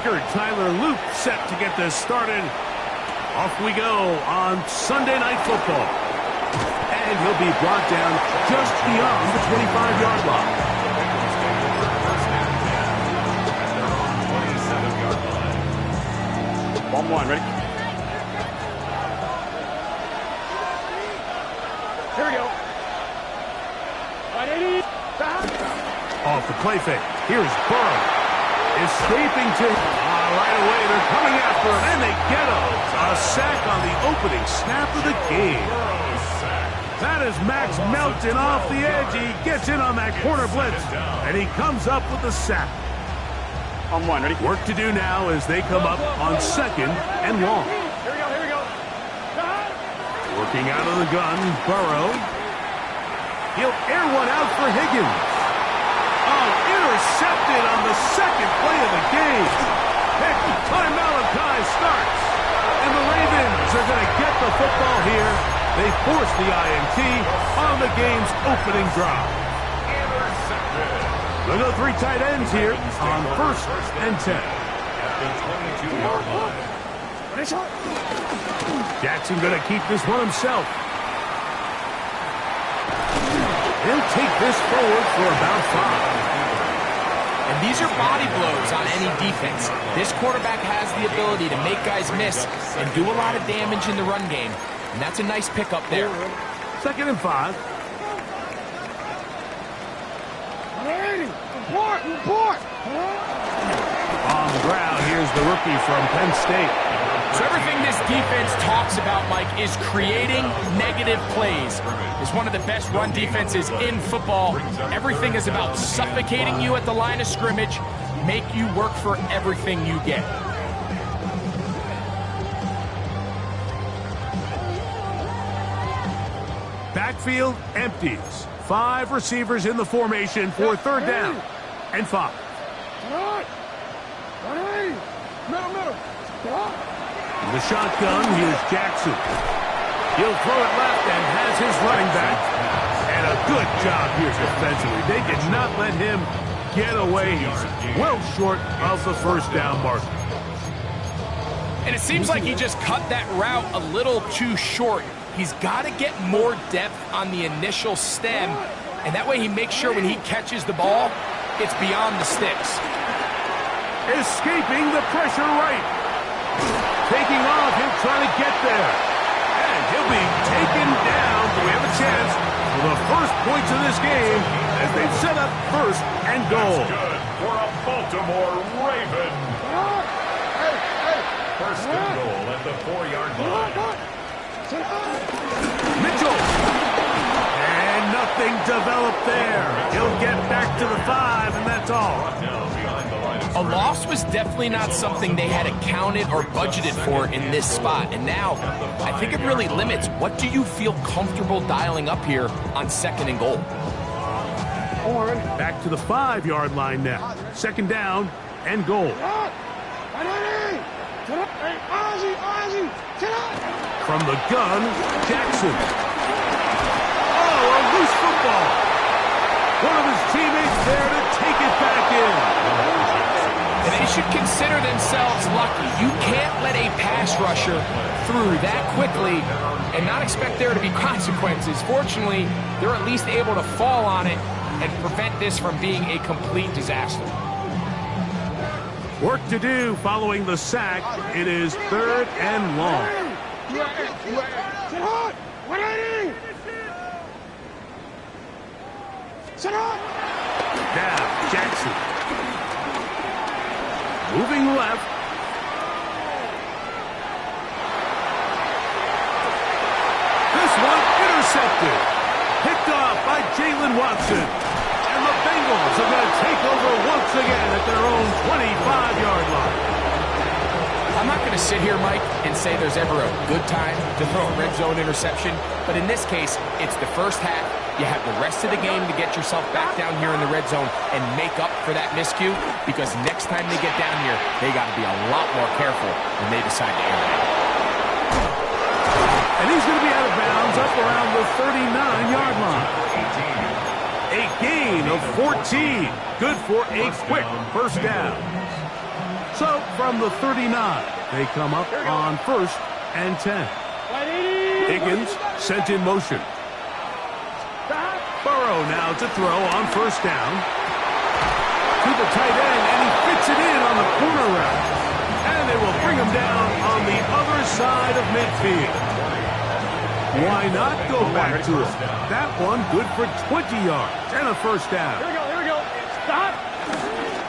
kicker, Tyler Luke, set to get this started. Off we go on Sunday Night Football. And he'll be brought down just beyond the 25-yard line. One, ready? Here we go. Off the play fake. Here's Burrow. Escaping to... right away, they're coming after him, and they get him. A sack on the opening snap of the game. That is Max Melton off the edge. He gets in on that corner blitz, and he comes up with the sack. On one, ready? Work to do now as they come up on 2nd and long. Here we go. Working out of the gun, Burrow. He'll air one out for Higgins. Oh, intercepted on the 2nd play of the game. Heck, time Malachi starts. And the Ravens are going to get the football here. They force the INT on the game's opening drive. Look at the 3 tight ends here on 1st and 10. At the 22-yard line. Jackson going to keep this one himself. He'll take this forward for about 5. And these are body blows on any defense. This quarterback has the ability to make guys miss and do a lot of damage in the run game. And that's a nice pickup there. 2nd and 5. Report! On the ground, here's the rookie from Penn State. So everything this defense talks about, Mike, is creating negative plays. It's one of the best run defenses in football. Everything is about suffocating you at the line of scrimmage, make you work for everything you get. Backfield empties. 5 receivers in the formation for 3rd down and 5. The shotgun, here's Jackson. He'll throw it left and has his running back. And a good job here defensively. They did not let him get away. He's well short of the 1st down mark. And it seems like he just cut that route a little too short. He's got to get more depth on the initial stem, and that way he makes sure when he catches the ball, it's beyond the sticks. Escaping the pressure right. Taking off, he'll try to get there. And he'll be taken down. So we have a chance for the first points of this game as they've set up 1st and goal. That's good for a Baltimore Raven. 1st and goal at the 4-yard line. Mitchell. And nothing developed there. He'll get back to the 5, and that's all. A loss was definitely not something they had accounted or budgeted for in this spot. And now, I think it really limits what do you feel comfortable dialing up here on 2nd and goal. Back to the 5-yard line now. 2nd down and goal. From the gun, Jackson. Oh, a loose football. One of his teammates there to take it back in. And they should consider themselves lucky. You can't let a pass rusher through that quickly and not expect there to be consequences. Fortunately, they're at least able to fall on it and prevent this from being a complete disaster. Work to do following the sack. It is 3rd and long. Down, Jackson. Moving left. This one intercepted. Picked off by Jalen Watson. And the Bengals are going to take over once again at their own 25-yard line. I'm not going to sit here, Mike, and say there's ever a good time to throw a red zone interception, but in this case, it's the 1st half. You have the rest of the game to get yourself back down here in the red zone and make up for that miscue, because next time they get down here, they got to be a lot more careful when they decide to air it. And he's going to be out of bounds up around the 39-yard line. A gain of 14. Good for a quick 1st down. So from the 39, they come up on 1st and 10. Higgins sent in motion. Burrow now to throw on 1st down. To the tight end, and he fits it in on the corner route. And they will bring him down on the other side of midfield. Why not go back to it? That one good for 20 yards and a 1st down. Here we go. Stop.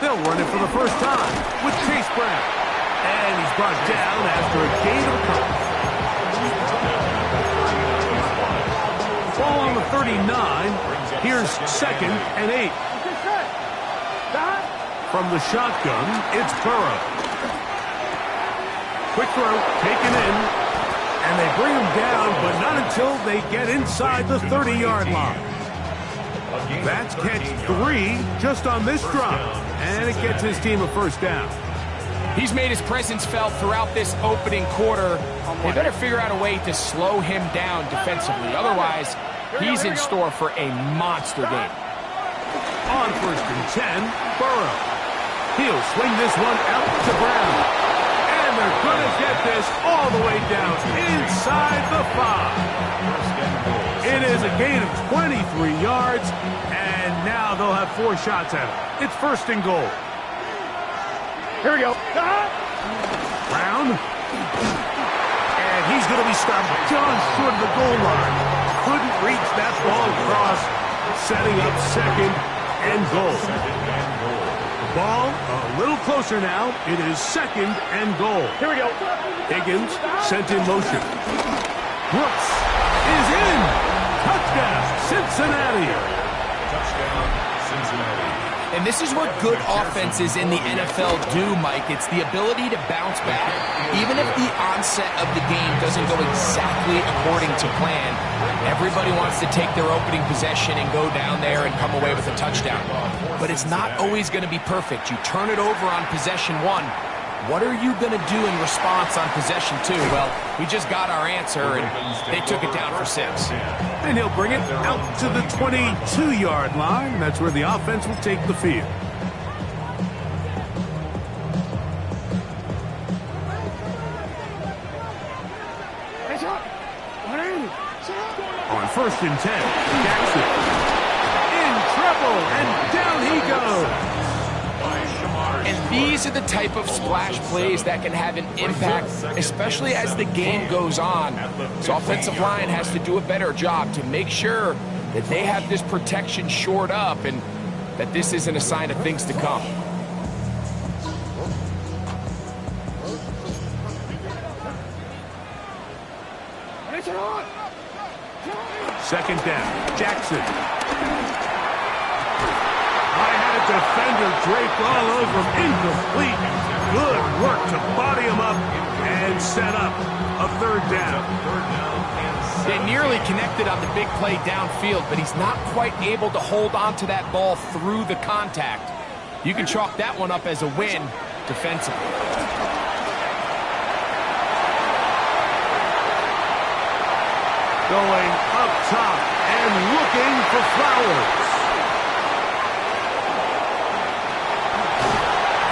They'll run it for the 1st time with Chase Brown. And he's brought down after a gain of a couple. Ball on the 39. Here's 2nd and 8. From the shotgun, it's Burrow. Quick throw, taken in. And they bring him down, but not until they get inside the 30-yard line. That's catch 3 just on this drive. And it gets his team a 1st down. He's made his presence felt throughout this opening quarter. They better figure out a way to slow him down defensively. Otherwise, he's in store for a monster game. On 1st and 10, Burrow. He'll swing this one out to Brown. And they're going to get this all the way down inside the 5. It is a gain of 23 yards, and now they'll have 4 shots at it. It's 1st and goal. Here we go. Brown. And he's going to be stopped just short of the goal line. Couldn't reach that ball across, setting up 2nd and goal. The ball a little closer now. It is 2nd and goal. Here we go. Higgins sent in motion. Brooks is in. Touchdown, Cincinnati. Touchdown, Cincinnati. And this is what good offenses in the NFL do, Mike. It's the ability to bounce back. Even if the onset of the game doesn't go exactly according to plan, everybody wants to take their opening possession and go down there and come away with a touchdown. But it's not always going to be perfect. You turn it over on possession 1. What are you going to do in response on possession 2? Well, we just got our answer, and they took it down for 6. And he'll bring it out to the 22-yard line. That's where the offense will take the field. On 1st and 10, Jackson. In trouble, and down he goes. And these are the type of splash plays that can have an impact, especially as the game goes on. So offensive line has to do a better job to make sure that they have this protection shored up and that this isn't a sign of things to come. Second down, Jackson. I had a defender draped all over him, incomplete. Good work to body him up and set up a 3rd down. They nearly connected on the big play downfield, but he's not quite able to hold on to that ball through the contact. You can chalk that one up as a win defensively. Going up top and looking for Flowers.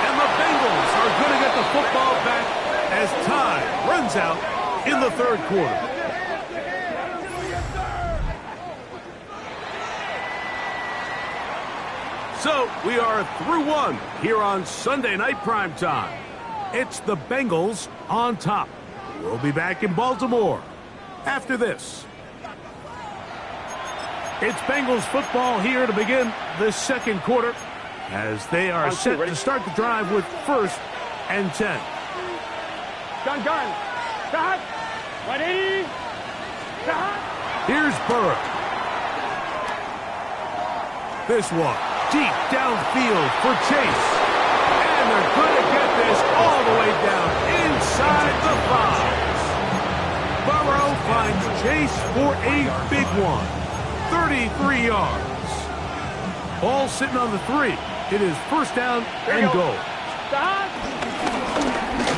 And the Bengals are going to get the football back as time runs out in the 3rd quarter. So we are through 1 here on Sunday Night Primetime. It's the Bengals on top. We'll be back in Baltimore after this. It's Bengals football here to begin the 2nd quarter as they are set to start the drive with 1st and 10. Gun. Stop. 180. Stop. Here's Burrow. This one deep downfield for Chase. And they're going to get this all the way down inside the 5. Burrow finds Chase for a big one. 33 yards. Ball sitting on the 3. It is 1st down and goal. Stop.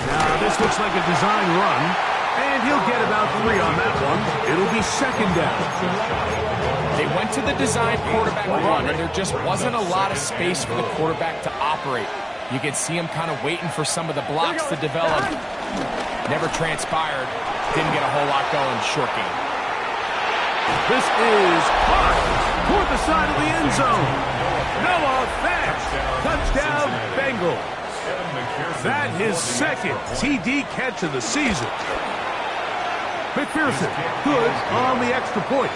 Now this looks like a design run, and he'll get about 3 on that one. It'll be 2nd down. They went to the design quarterback run, and there just wasn't a lot of space for the quarterback to operate. You can see him kind of waiting for some of the blocks to develop. Never transpired. Didn't get a whole lot going. Short game. This is caught toward the side of the end zone. Noah Fant. Touchdown, Bengals. That his second TD catch of the season. McPherson, good on the extra point.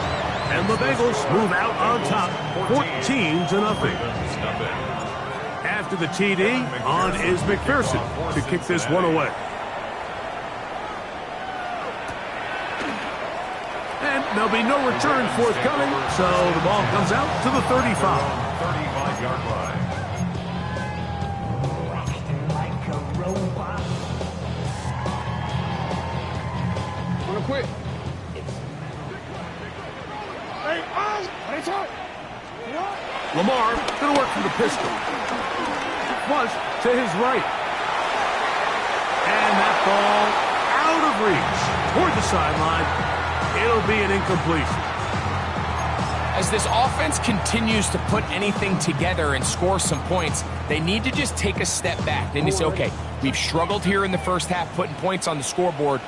And the Bengals move out on top, 14-0. After the TD, on is McPherson to kick this one away. And there'll be no return forthcoming, so the ball comes out to the 35. 35-yard line. Wanna quit? Lamar going to work from the pistol. Flush to his right. And that ball out of reach toward the sideline. It'll be an incompletion. As this offense continues to put anything together and score some points, they need to just take a step back. They need to say, okay, we've struggled here in the first half putting points on the scoreboard.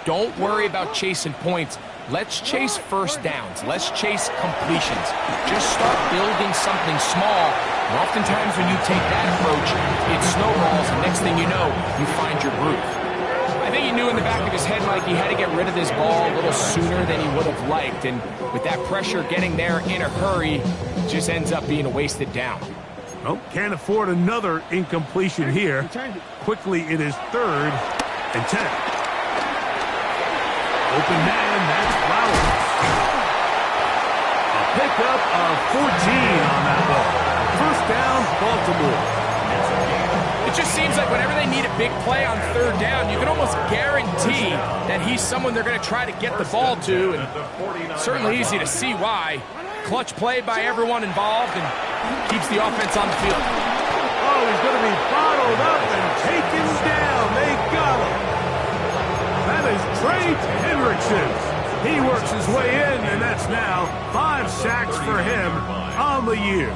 Don't worry about chasing points. Let's chase first downs. Let's chase completions. Just start building something small. And oftentimes when you take that approach, it snowballs, and next thing you know, you find your groove. I think he knew in the back of his head, Mike, he had to get rid of this ball a little sooner than he would have liked. And with that pressure getting there in a hurry, it just ends up being a wasted down. Nope, can't afford another incompletion here. Quickly, it is 3rd and 10. Open man, that's Flowers. A pickup of 14 on that ball. First down, Baltimore. It just seems like whenever they need a big play on 3rd down, you can almost guarantee that he's someone they're going to try to get the ball to, and certainly easy to see why. Clutch play by everyone involved and keeps the offense on the field. Oh, he's going to be bottled up and taken down. They got him. That is Trey Hendrickson. He works his way in, and that's now 5 sacks for him on the year.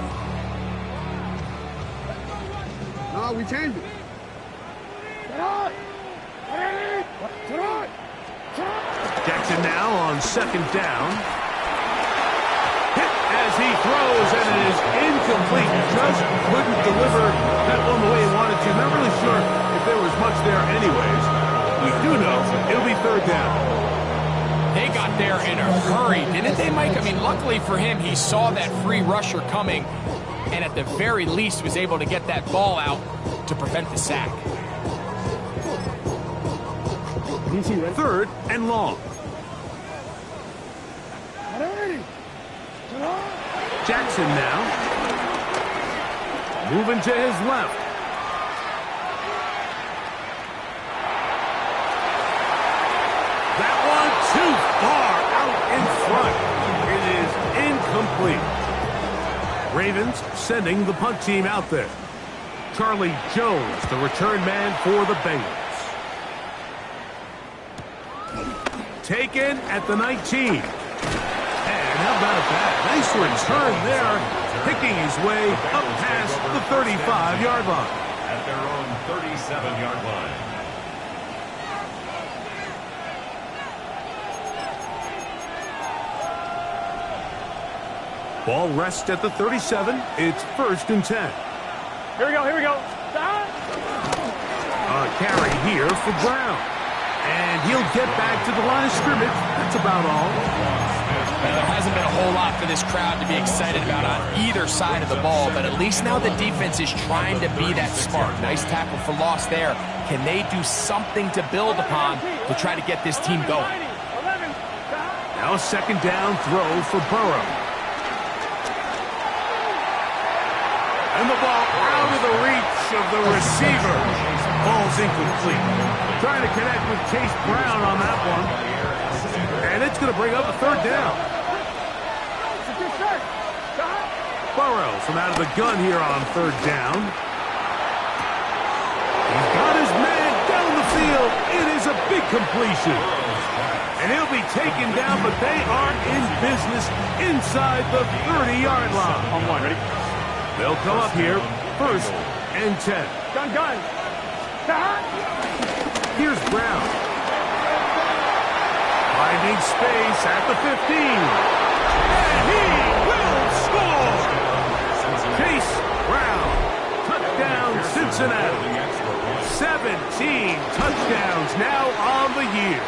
No, we changed it. Jackson now on 2nd down. Hit as he throws, and it is incomplete. Just couldn't deliver that one the way he wanted to. Not really sure if there was much there anyways. We do know it'll be 3rd down. They got there in a hurry, didn't they, Mike? I mean, luckily for him, he saw that free rusher coming, and at the very least was able to get that ball out to prevent the sack. 3rd and long. Jackson now. Moving to his left. That one too far out in front. It is incomplete. Ravens sending the punt team out there. Charlie Jones, the return man for the Bengals. Taken at the 19. And how about that? Nice return there. Picking his way up past the 35-yard line. At their own 37-yard line. Ball rests at the 37. It's 1st and 10. Here we go, here we go. Stop. A carry here for Brown. And he'll get back to the line of scrimmage. That's about all. There hasn't been a whole lot for this crowd to be excited about on either side of the ball, but at least now the defense is trying to be that smart. Nice tackle for loss there. Can they do something to build upon to try to get this team going? Now a 2nd down throw for Burrow. And the ball out of the reach of the receiver. Ball's incomplete. Trying to connect with Chase Brown on that one. And it's going to bring up a 3rd down. Burrow from out of the gun here on 3rd down. He's got his man down the field. It is a big completion. And he'll be taken down, but they are in business inside the 30-yard line. On 1, ready? They'll come up here 1st and 10. Gun. Here's Brown. Finding space at the 15. And he will score! Chase Brown. Touchdown, Cincinnati. 17 touchdowns now on the year.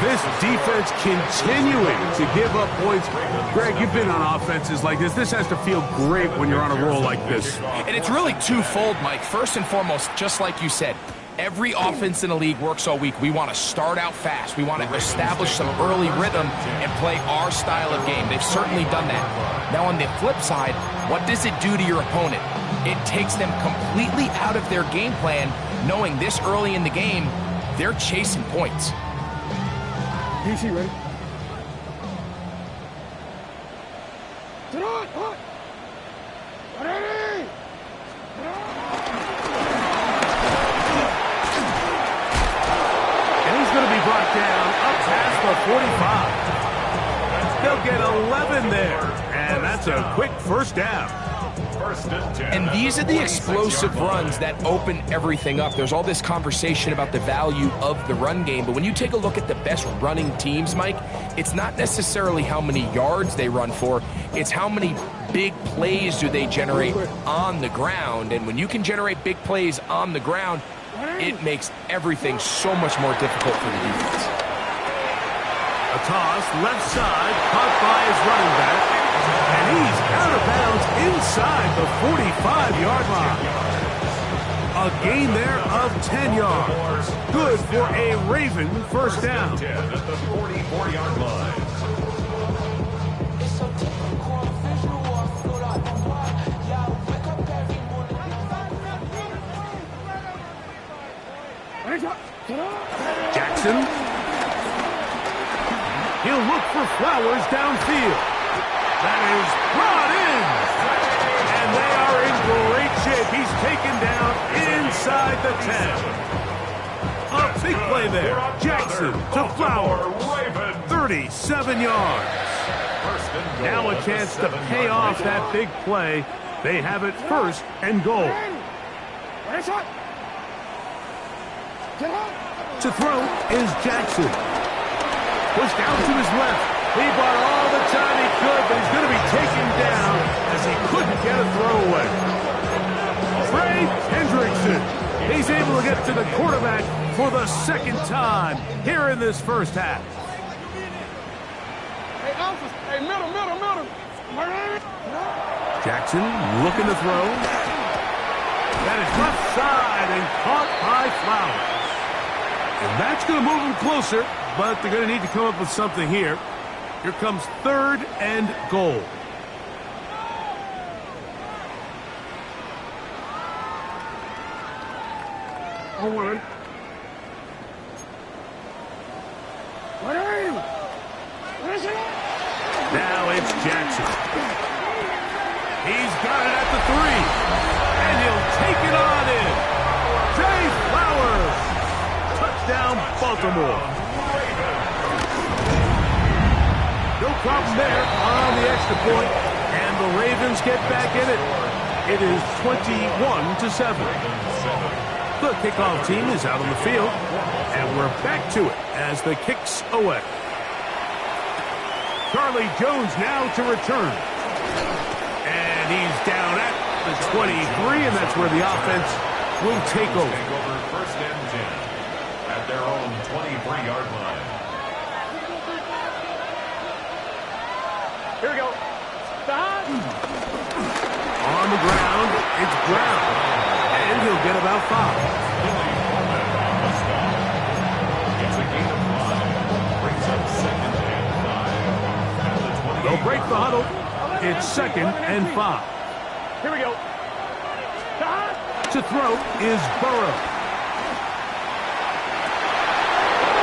This defense continuing to give up points. Greg, you've been on offenses like this. This has to feel great when you're on a roll like this. And it's really twofold, Mike. First and foremost, just like you said, every offense in the league works all week. We want to start out fast. We want to establish some early rhythm and play our style of game. They've certainly done that. Now, on the flip side, what does it do to your opponent? It takes them completely out of their game plan, knowing this early in the game, they're chasing points. DC, ready? Ready! And he's going to be brought down up past the 45. They'll get 11 there, and that's a quick first down. And these are the explosive runs that open everything up. There's all this conversation about the value of the run game, but when you take a look at the best running teams, Mike, it's not necessarily how many yards they run for, it's how many big plays do they generate on the ground. And when you can generate big plays on the ground, it makes everything so much more difficult for the defense. A toss, left side, caught by his running back. And he's out of bounds inside the 45-yard line. A gain there of 10 yards. Good for a Raven first down. 10 at the 44-yard line. Jackson. He'll look for Flowers downfield. That is brought in. And they are in great shape. He's taken down inside the 10. A big play there. Jackson to Flowers. 37 yards. Now a chance to pay off that big play. They have it first and goal. To throw is Jackson. Pushed out to his left. He bought all the time he could, but he's going to be taken down as he couldn't get a throwaway. Trey Hendrickson. He's able to get to the quarterback for the second time here in this first half. Hey, Alphas. Hey, middle. Jackson looking to throw. That is left side and caught by Flowers. And that's going to move him closer, but they're going to need to come up with something here. Here comes third and goal. One. What are you? What is it? Now it's Jackson. He's got it at the 3. And he'll take it on in. Jay Flowers. Touchdown, Baltimore. No problem there on the extra point, and the Ravens get back in it. It is 21-7. The kickoff team is out on the field, and we're back to it as the kicks away. Charlie Jones now to return. And he's down at the 23, and that's where the offense will take over. First and 10 at their own 23-yard line. Here we go. Stop. On the ground, it's Brown. And he'll get about 5. It's a gain of 5. Brings up second and 5. At the 28. They'll break the huddle. It's second and 5. Here we go. Stop. To throw is Burrow.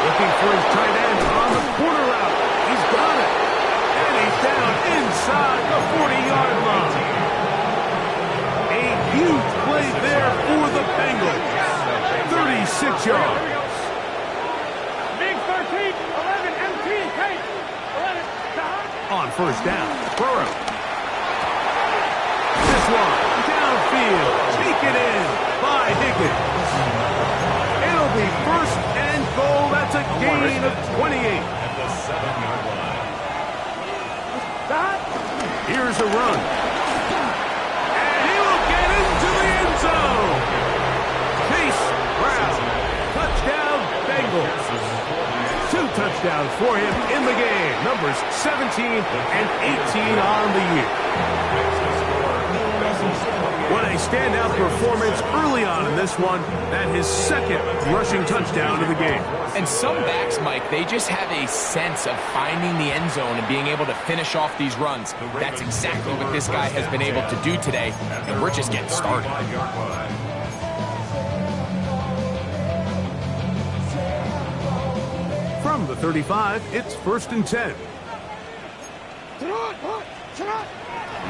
Looking for his tight end on the corner route. He's got it. And he's down inside the 40-yard line. A huge play there for the Bengals. 36 yards. Big 13, 11, MT, Kate. 11, stop. On first down, Burrow. This one, down downfield. Taken in by Higgins. It'll be first and goal. That's a gain of 28. At the 7-yard line. Here's a run. And he will get into the end zone. Chase Brown. Touchdown, Bengals. 2 touchdowns for him in the game. Numbers 17 and 18 on the year. What a standout performance early on in this one. That his second rushing touchdown of the game. And some backs, Mike, they just have a sense of finding the end zone and being able to finish off these runs. That's exactly what this guy has been able to do today, and we're just getting started. From the 35, it's first and 10. In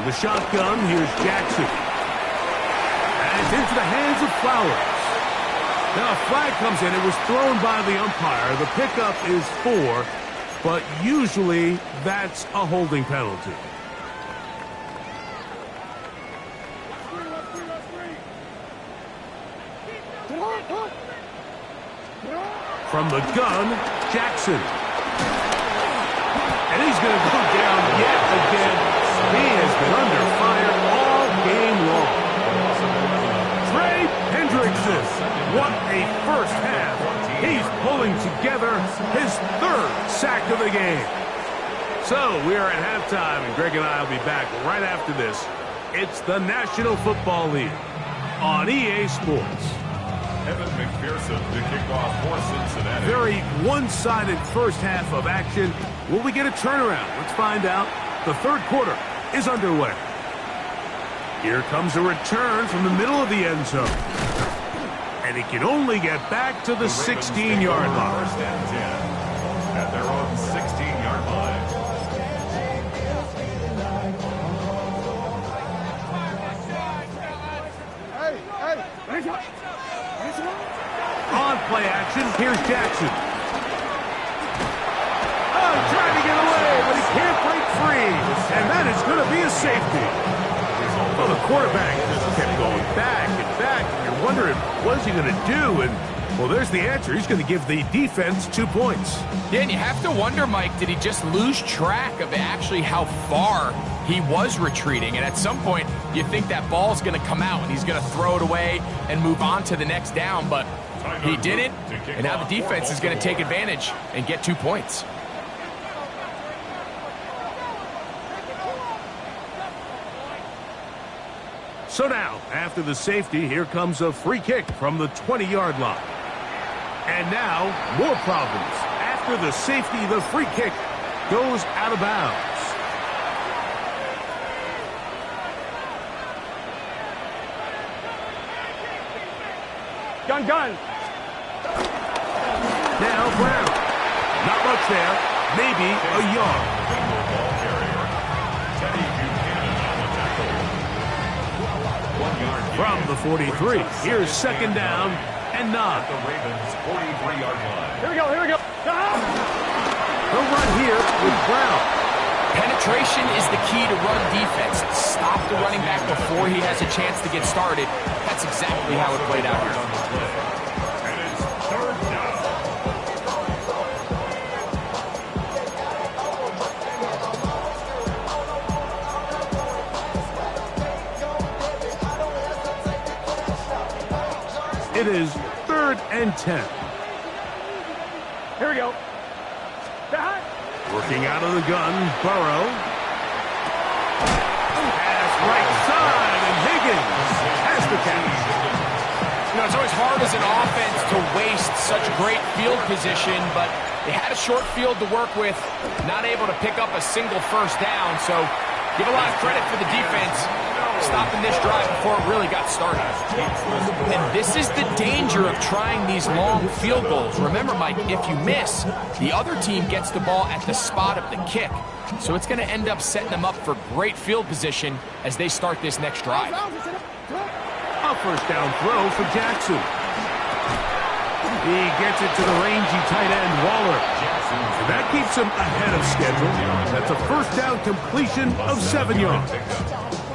the shotgun, here's Jackson. And it's into the hands of Flowers. Now a flag comes in. It was thrown by the umpire. The pickup is 4, but usually that's a holding penalty. From the gun, Jackson. And he's going to go down yet again. He has been under fire all game long. Trey Hendrickson, what a first half. He's pulling together his 3rd sack of the game. So we are at halftime, and Greg and I will be back right after this. It's the National Football League on EA Sports. Evan McPherson to kick off for Cincinnati. Very one-sided first half of action. Will we get a turnaround? Let's find out. The 3rd quarter is underway. Here comes a return from the middle of the end zone. And he can only get back to the 16-yard line. First and 10 at their own 16-yard line. On play action, here's Jackson. Oh, trying to get away, but he can't break free. And that is going to be a safety. Well, the quarterback just kept going back and back. And you're wondering, what is he going to do? And, well, there's the answer. He's going to give the defense 2 points. Yeah, and you have to wonder, Mike, did he just lose track of actually how far he was retreating? And at some point, you think that ball's going to come out and he's going to throw it away and move on to the next down, but he didn't, and now the defense is going to take advantage and get 2 points. So now, after the safety, here comes a free kick from the 20-yard line. And now, more problems. After the safety, the free kick goes out of bounds. Gun. Now Brown. Not much there. Maybe a yard. Ball carrier. Teddy Buchanan on the tackle. 1 yard gain. From the 43, here's second down and 9. At the Ravens' 43-yard line. Here we go. They'll run here with Brown. Penetration is the key to run defense. Stop the running back before he has a chance to get started. That's exactly how it played out here. And it's 3rd down. It is 3rd and 10. Here we go. Working out of the gun, Burrow. Pass right side, and Higgins has the catch. You know, it's always hard as an offense to waste such great field position, but they had a short field to work with, not able to pick up a single first down, so give a lot of credit for the defense stopping this drive before it really got started. And this is the danger of trying these long field goals. Remember, Mike, if you miss, the other team gets the ball at the spot of the kick. So it's going to end up setting them up for great field position as they start this next drive. A first down throw for Jackson. He gets it to the rangy tight end, Waller. And that keeps him ahead of schedule. That's a first down completion of 7 yards.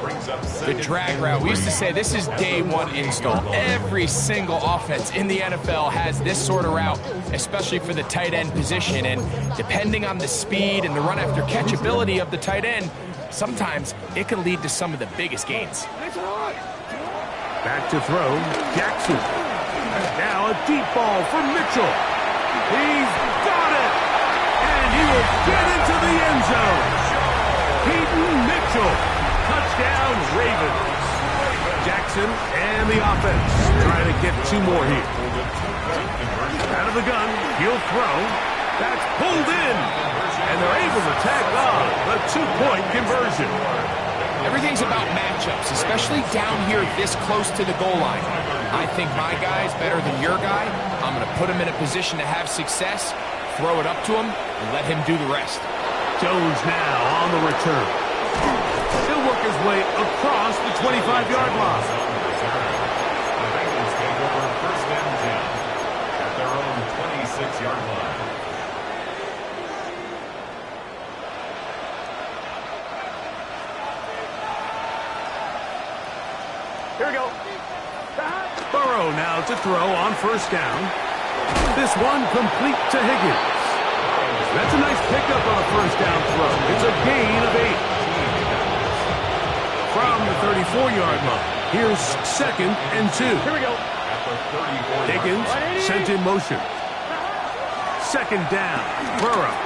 Brings up 7 The drag route. We used to say this is day one install. Every single offense in the NFL has this sort of route, especially for the tight end position. And depending on the speed and the run after catch ability of the tight end, sometimes it can lead to some of the biggest gains. Back to throw, Jackson. Now a deep ball for Mitchell. He's got it! And he will get into the end zone. Peyton Mitchell. Touchdown, Ravens. Jackson and the offense trying to get two more here. Out of the gun, he'll throw. That's pulled in. And they're able to tack on the two-point conversion. Everything's about matchups, especially down here this close to the goal line. I think my guy's better than your guy. I'm going to put him in a position to have success, throw it up to him, and let him do the rest. Jones now on the return. He'll work his way across the 25-yard line. The Bengals take over first and 10 at their own 26-yard line. Here we go. Burrow now to throw on first down. This one complete to Higgins. That's a nice pickup on a first down throw. It's a gain of 8. From the 34-yard line, here's second and 2. Here we go. Higgins sent in motion. Second down, Burrow.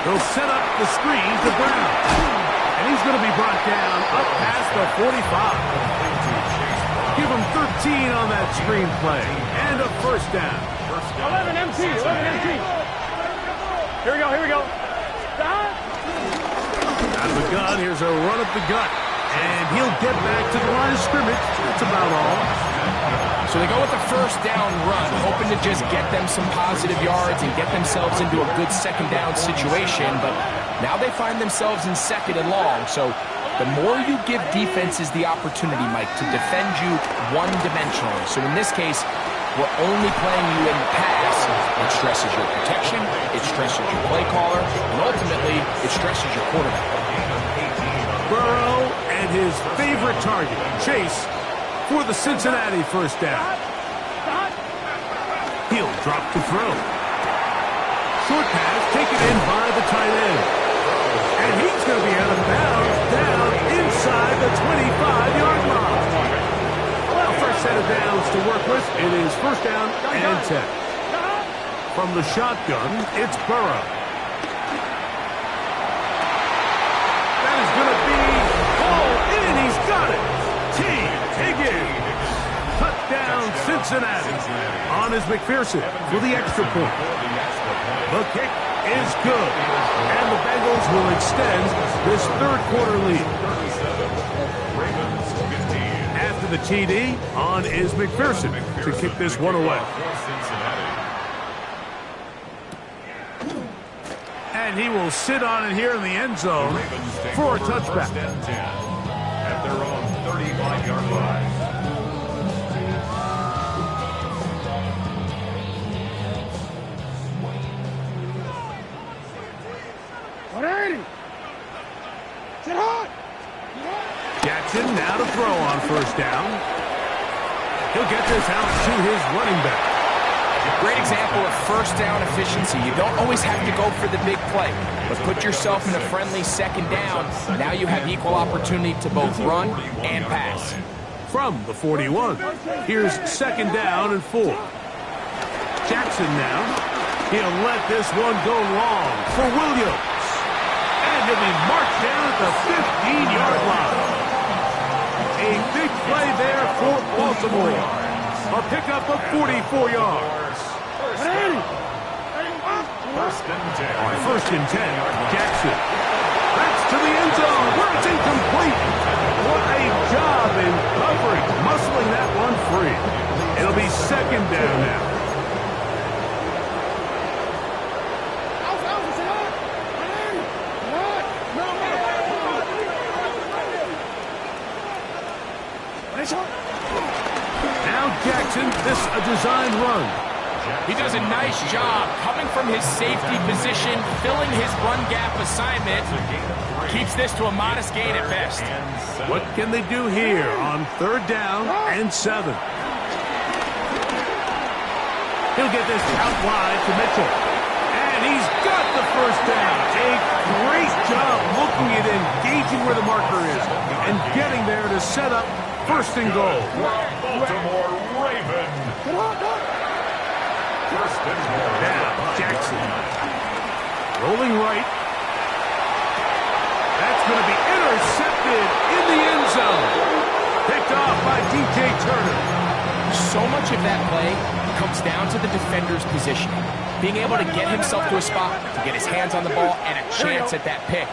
He'll set up the screen to Brown. And he's going to be brought down up past the 45. Give him 13 on that screen play. And a first down. 11 MT. 11 MT. Here we go. Here we go. Out of the gun, here's a run up the gut. And he'll get back to the line of scrimmage. That's about all. So they go with a first down run, hoping to just get them some positive yards and get themselves into a good second down situation. But now they find themselves in second and long. So the more you give defenses the opportunity, Mike, to defend you one-dimensionally. So in this case, we're only playing you in the pass. It stresses your protection, it stresses your play caller, and ultimately, it stresses your quarterback. Burrow and his favorite target, Chase, for the Cincinnati first down. He'll drop to throw. Short pass taken in by the tight end. And he's going to be out of bounds down inside the 25-yard line. Well, first set of downs to work with. It is first down and 10. From the shotgun, it's Burrow. That is going to be hauled in. He's got it. T. Higgins. Touchdown, Cincinnati. On is McPherson for the extra point. The kick is good. And the Bengals will extend this third quarter lead. After the TD, on is McPherson to kick this one away. And he will sit on it here in the end zone for a touchback. At their own 35-yard line. Jackson now to throw on first down. He'll get this out to his running back. Great example of first down efficiency. You don't always have to go for the big play, but put yourself in a friendly second down. Now you have equal opportunity to both run and pass. From the 41, here's second down and 4. Jackson now. He'll let this one go long for Williams. And he'll be marked down at the 15-yard line. A big play there for Baltimore. A pickup of 44 yards. First and 10. On first and 10, Jackson. That's to the end zone where it's incomplete. What a job in coverage, muscling that one free. It'll be second down now. Now Jackson, this a designed run. He does a nice job coming from his safety position, filling his run gap assignment. Keeps this to a modest gain at best. What can they do here on 3rd down and 7? He'll get this out wide to Mitchell. And he's got the first down. A great job looking at engaging where the marker is and getting there to set up 1st and goal. Baltimore Raven. First and goal. Now, Jackson. Rolling right. That's going to be intercepted in the end zone. Picked off by IDK Turner. So much of that play comes down to the defender's positioning. Being able to get himself to a spot, to get his hands on the ball, and a chance at that pick.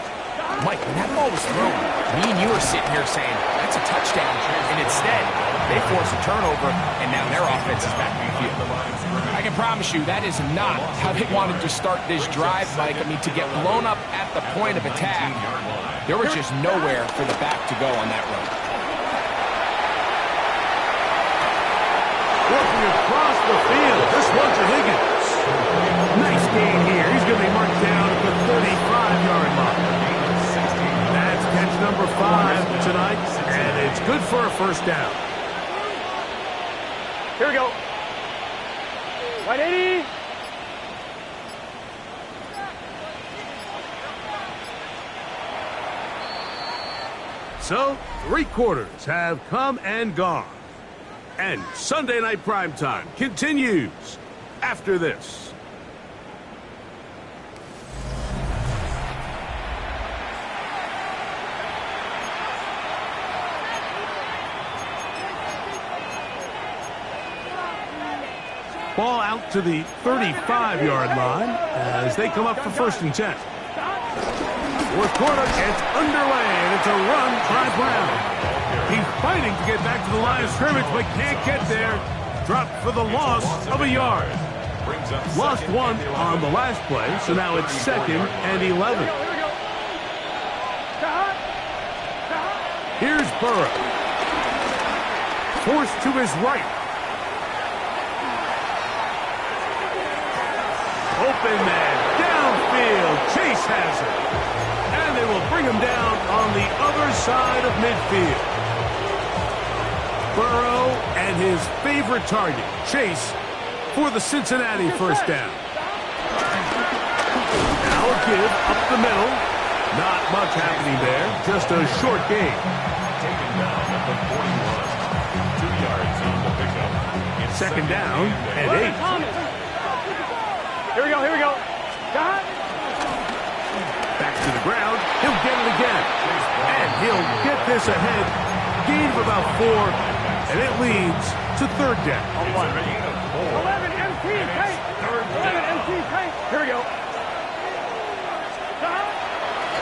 Mike, when that ball was thrown, me and you were sitting here saying, that's a touchdown. And instead, they force a turnover, and now their offense is back in the field. I can promise you that is not how they wanted to start this drive, Mike. I mean, to get blown up at the point of attack, there was just nowhere for the back to go on that run. Working across the field. This one's to Higgins. Nice gain here. He's going to be marked down at the 35-yard line. That's catch number 5 tonight, and it's good for a 1st down. Here we go. 180. So, 3 quarters have come and gone. And Sunday Night Primetime continues after this. Ball out to the 35-yard line as they come up for 1st and 10. 4th quarter gets underway, and it's a run by Brown. He's fighting to get back to the line of scrimmage, but can't get there. Dropped for the loss of a yard. Lost 1 on the last play, so now it's 2nd and 11. Here's Burrow. Forced to his right. Open man, downfield, Chase has it. And they will bring him down on the other side of midfield. Burrow and his favorite target, Chase, for the Cincinnati 1st down. Now a give up the middle. Not much happening there, just a short gain. Taken down at the 41. 2 yards on the pickup. It's 2nd down and 8. Here we go, here we go. Back to the ground. He'll get it again. And he'll get this ahead. Gain of about 4. And it leads to 3rd down. 11 MT, tight. 11 MT, tight. Here we go.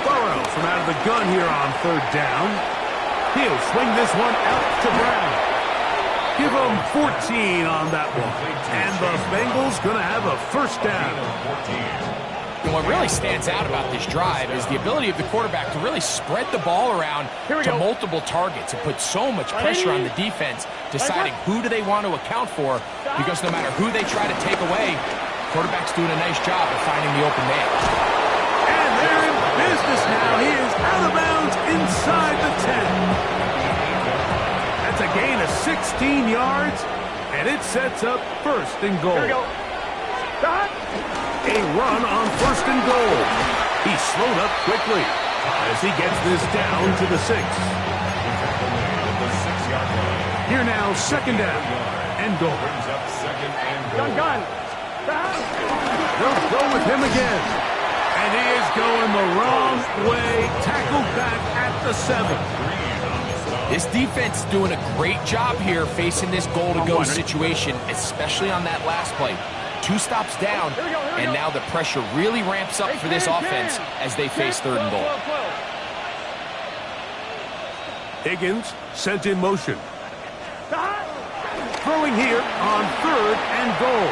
Burrow from out of the gun here on 3rd down. He'll swing this one out to Brown. Give him 14 on that one. And the Bengals going to have a 1st down. And what really stands out about this drive is the ability of the quarterback to really spread the ball around to multiple targets and put so much pressure on the defense, deciding who do they want to account for, because no matter who they try to take away, quarterback's doing a nice job of finding the open man. And they're in business now. He is out of bounds inside the 10. That's a gain of 16 yards, and it sets up 1st and goal. Here we go. A run on 1st and goal. He slowed up quickly as he gets this down to the 6. Here now, 2nd down and goal. Gun. They'll go with him again. And he is going the wrong way. Tackled back at the 7. This defense doing a great job here facing this goal-to-go situation, especially on that last play. 2 stops down, and now the pressure really ramps up for this offense as they face 3rd and goal. Higgins sent in motion. Throwing here on 3rd and goal.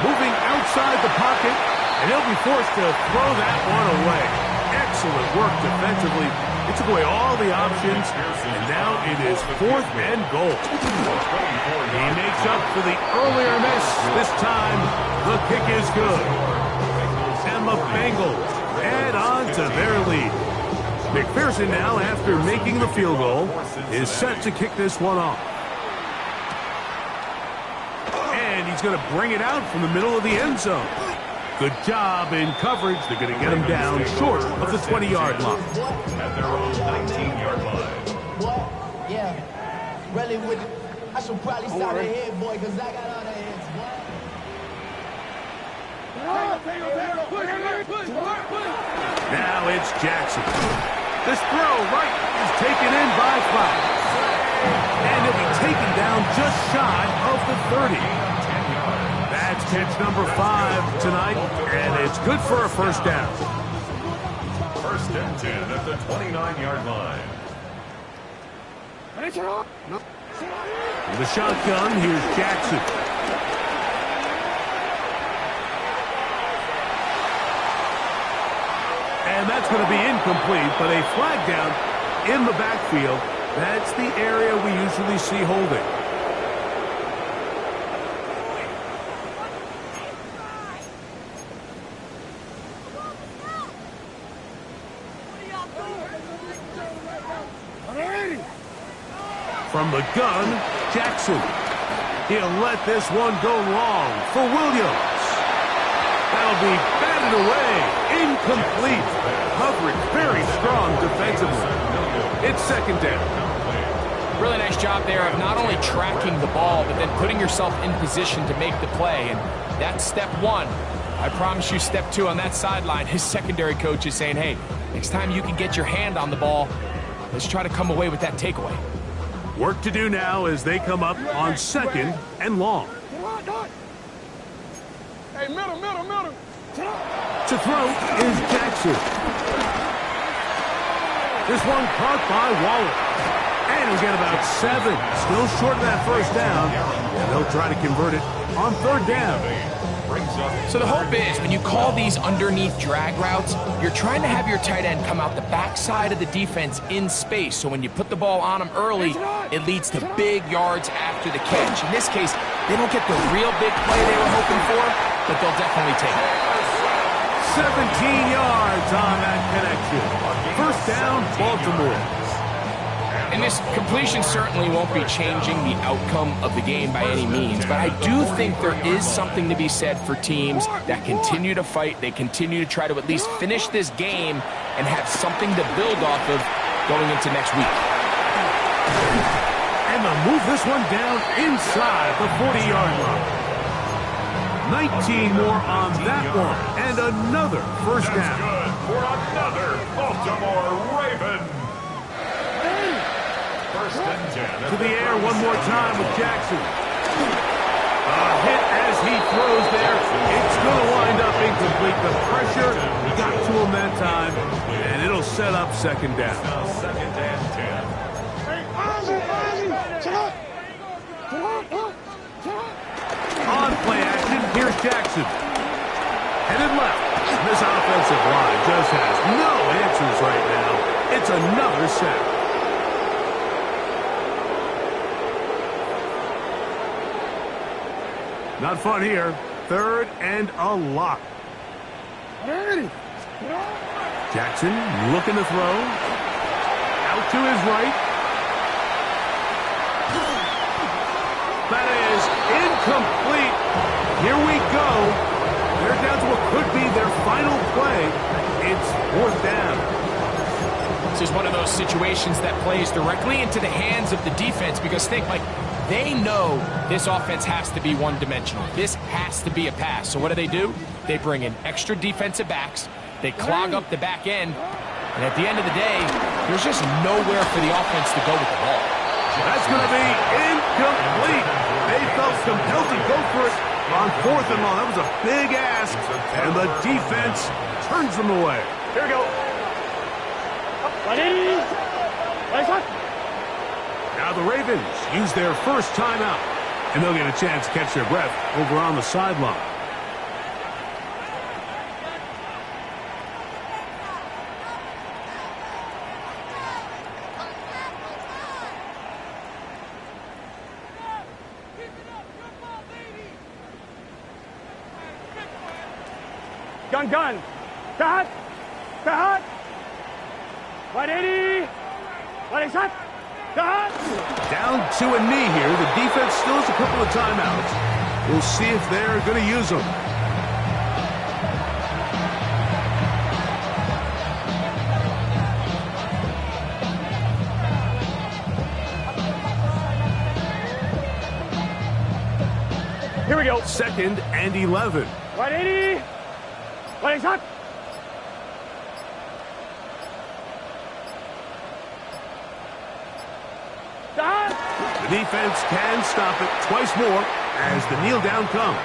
Moving outside the pocket, and he'll be forced to throw that one away. Excellent work defensively He took away all the options, and now it is 4th and goal. He makes up for the earlier miss. This time, the kick is good. And the Bengals add on to their lead. McPherson now, after making the field goal, is set to kick this one off. And he's going to bring it out from the middle of the end zone. Good job in coverage. They're going to get him down short of the 20-yard line. At their own 19-yard line. What? Yeah. Really with it. I should probably start ahead, boy, because I got all the heads, boy. Now it's Jackson. This throw right is taken in by Flowers. And he'll be taken down just shy of the 30. That's catch number 5 tonight, and it's good for a first down. 1st and 10 at the 29-yard line. In the shotgun, here's Jackson. And that's going to be incomplete, but a flag down in the backfield. That's the area we usually see holding. From the gun, Jackson. He'll let this one go long for Williams. That'll be batted away. Incomplete. Coverage very strong defensively. It's 2nd down. Really nice job there of not only tracking the ball, but then putting yourself in position to make the play. And that's step 1. I promise you step 2 on that sideline. His secondary coach is saying, hey, next time you can get your hand on the ball, let's try to come away with that takeaway. Work to do now as they come up on 2nd and long. Hey, middle. To throw is Jackson. This one caught by Waller. And he'll get about 7. Still short of that first down. And they'll try to convert it on 3rd down. So the hope is when you call these underneath drag routes, you're trying to have your tight end come out the backside of the defense in space. So when you put the ball on him early, it leads to big yards after the catch. In this case, they don't get the real big play they were hoping for, but they'll definitely take it. 17 yards on that connection. 1st down, Baltimore. And this completion certainly won't be changing the outcome of the game by any means, but I do think there is something to be said for teams that continue to fight. They continue to try to at least finish this game and have something to build off of going into next week. And they'll move this one down inside the 40-yard line. 19 more on that one, and another first down. Good for another Baltimore Raven. 1st and 10. To the air one more time with Jackson. A hit as he throws there. It's going to wind up incomplete. The pressure got to him that time, and it'll set up 2nd down. 2nd and 10. On play action, here's Jackson. Headed left. This offensive line just has no answers right now. It's another sack. Not fun here. 3rd and a lot. Jackson looking to throw. Out to his right. That is incomplete. Here we go. They're down to what could be their final play. It's 4th down. This is one of those situations that plays directly into the hands of the defense because think, like, they know this offense has to be one-dimensional. This has to be a pass. So what do? They bring in extra defensive backs. They clog up the back end. And at the end of the day, there's just nowhere for the offense to go with the ball. That's going to be incomplete. They felt compelled to go for it on 4th and long. That was a big ask, and the defense turns them away. Here we go. Now the Ravens use their first timeout, and they'll get a chance to catch their breath over on the sideline. Gun, gun. Cut. Cut. 180. 180 shot. Cut. Down to a knee here. The defense still has a couple of timeouts. We'll see if they're going to use them. Here we go. 2nd and 11. 180. 180 shot. The defense can stop it twice more as the kneel down comes.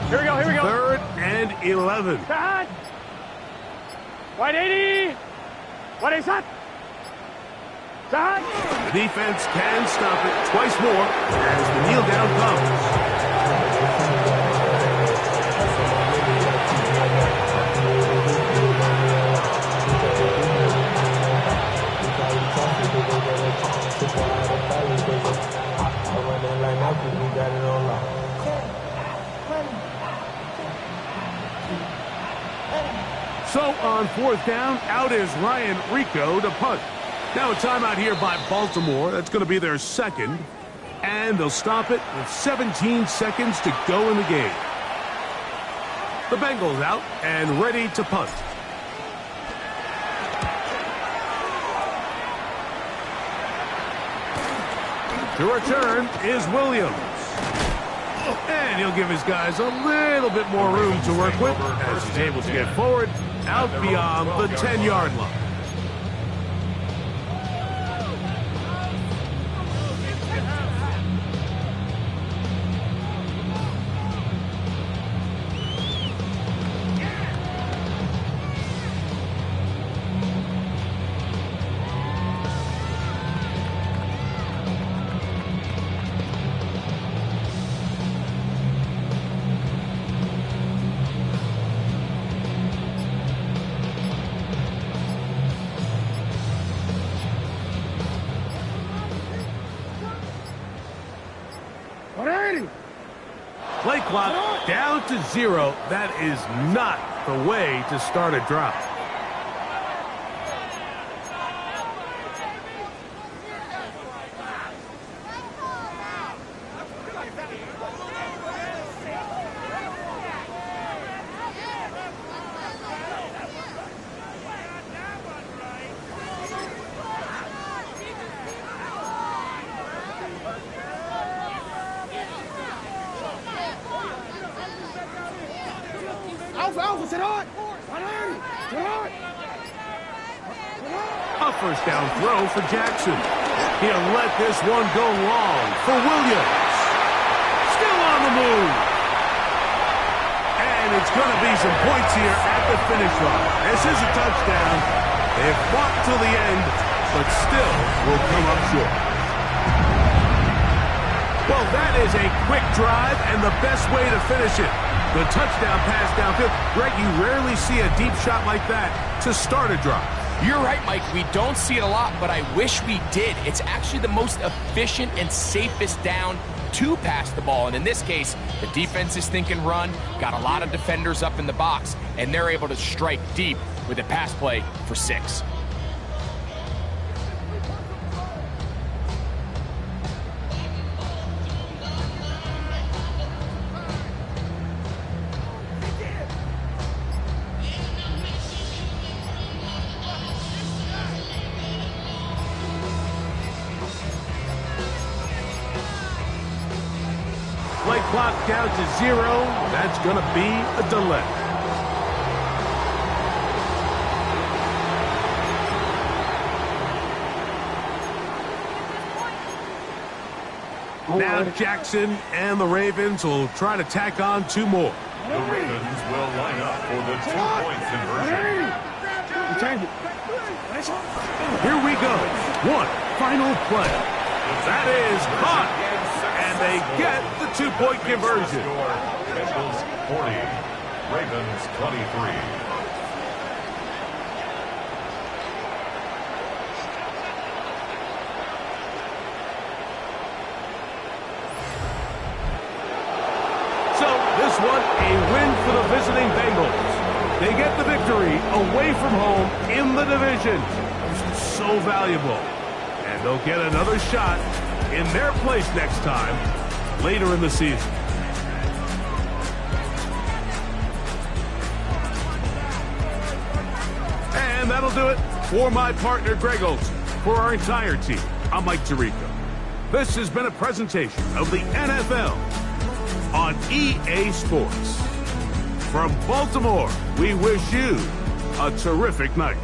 Here we go, here we go. 3rd and 11. Cut. 180. 180 shot. Cut. The defense can stop it twice more as the kneel down comes. So on 4th down, out is Ryan Rico to punt. Now a timeout here by Baltimore. That's going to be their 2nd. And they'll stop it with 17 seconds to go in the game. The Bengals out and ready to punt. To return is Williams. And he'll give his guys a little bit more room to work with as he's able to get forward out beyond the 10-yard line. Play clock down to 0. That is not the way to start a drive. A 1st down throw for Jackson. He'll let this one go long for Williams. Still on the move. And it's going to be some points here at the finish line. This is a touchdown. They've fought till the end, but still will come up short. Well, that is a quick drive and the best way to finish it. The touchdown pass downfield. Greg, you rarely see a deep shot like that to start a drive. You're right, Mike. We don't see it a lot, but I wish we did. It's actually the most efficient and safest down to pass the ball. And in this case, the defense is thinking run, got a lot of defenders up in the box, and they're able to strike deep with a pass play for 6. Play clock down to 0. That's going to be a delay. Now Jackson and the Ravens will try to tack on 2 more. The Ravens will line up for the 2-point conversion. Here we go. One final play. That is caught. And they get the 2-point conversion. Bengals 40, Ravens 23. So this one, a win for the visiting Bengals. They get the victory away from home in the division. This is so valuable. And they'll get another shot in their place next time, later in the season. And that'll do it for my partner, Greg Olson. For our entire team, I'm Mike Tirico. This has been a presentation of the NFL on EA Sports. From Baltimore, we wish you a terrific night.